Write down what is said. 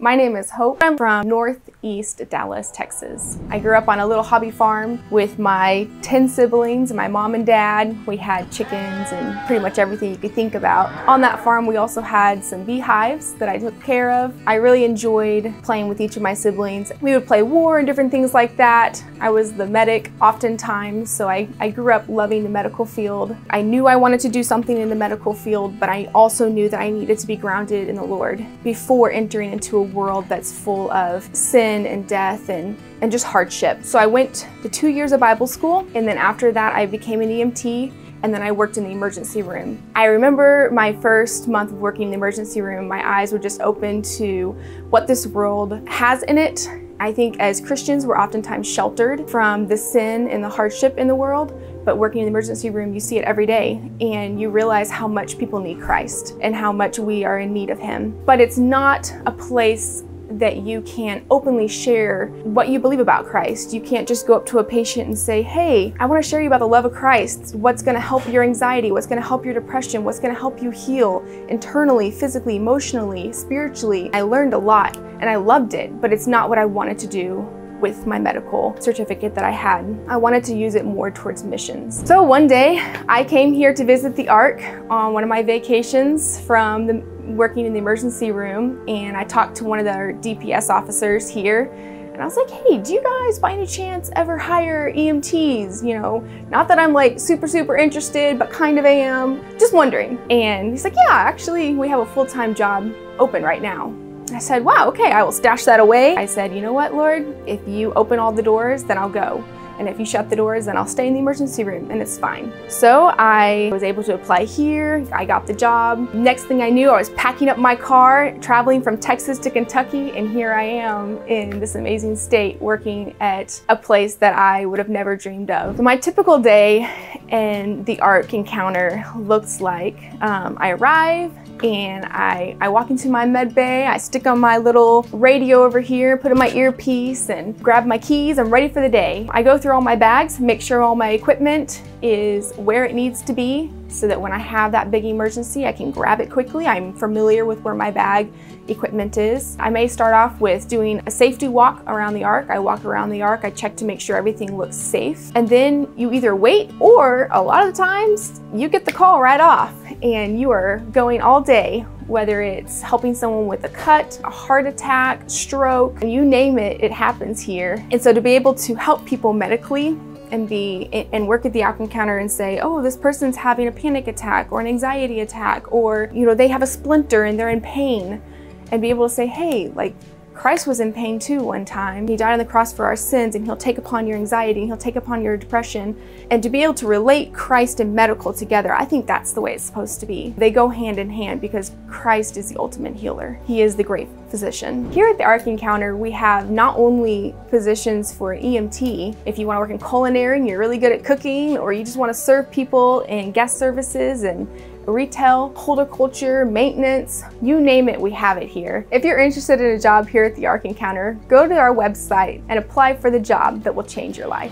My name is Hope. I'm from Northeast Dallas, Texas. I grew up on a little hobby farm with my 10 siblings, my mom and dad. We had chickens and pretty much everything you could think about. On that farm, we also had some beehives that I took care of. I really enjoyed playing with each of my siblings. We would play war and different things like that. I was the medic oftentimes, so I grew up loving the medical field. I knew I wanted to do something in the medical field, but I also knew that I needed to be grounded in the Lord before entering into a world that's full of sin and death and just hardship. So I went to 2 years of Bible school, and then after that I became an EMT, and then I worked in the emergency room. I remember my first month of working in the emergency room, my eyes were just open to what this world has in it. I think as Christians, we're oftentimes sheltered from the sin and the hardship in the world, but working in the emergency room, you see it every day, and you realize how much people need Christ and how much we are in need of Him. But it's not a place that you can openly share what you believe about Christ. You can't just go up to a patient and say, hey, I want to share you about the love of Christ. What's going to help your anxiety? What's going to help your depression? What's going to help you heal internally, physically, emotionally, spiritually? I learned a lot and I loved it, but it's not what I wanted to do with my medical certificate that I had. I wanted to use it more towards missions. So one day I came here to visit the Ark on one of my vacations from working in the emergency room, and I talked to one of their DPS officers here, and I was like, hey, do you guys by any chance ever hire EMTs? You know, not that I'm like super interested, but kind of am, just wondering. And he's like, yeah, actually we have a full-time job open right now. I said, wow, okay, I will stash that away. I said, you know what, Lord, if you open all the doors, then I'll go. And if you shut the doors, then I'll stay in the emergency room and it's fine. So I was able to apply here. I got the job. Next thing I knew, I was packing up my car, traveling from Texas to Kentucky, and here I am in this amazing state working at a place that I would have never dreamed of. So my typical day in the Ark encounter looks like I arrive, and I walk into my med bay, I stick on my little radio over here, put in my earpiece and grab my keys. I'm ready for the day. I go through all my bags, make sure all my equipment is where it needs to be so that when I have that big emergency, I can grab it quickly. I'm familiar with where my bag equipment is. I may start off with doing a safety walk around the Ark. I walk around the Ark, I check to make sure everything looks safe. And then you either wait, or a lot of the times you get the call right off and you are going all day, whether it's helping someone with a cut, a heart attack, stroke, and you name it, it happens here. And so to be able to help people medically and work at the Ark encounter and say, oh, this person's having a panic attack or an anxiety attack, or you know, they have a splinter and they're in pain, and be able to say, hey, like, Christ was in pain too one time. He died on the cross for our sins, and He'll take upon your anxiety, and He'll take upon your depression. And to be able to relate Christ and medical together, I think that's the way it's supposed to be. They go hand in hand because Christ is the ultimate healer. He is the great physician. Here at the Ark Encounter, we have not only positions for EMT, if you want to work in culinary and you're really good at cooking, or you just want to serve people in guest services and retail, horticulture, maintenance, you name it, we have it here. If you're interested in a job here at the Ark Encounter, go to our website and apply for the job that will change your life.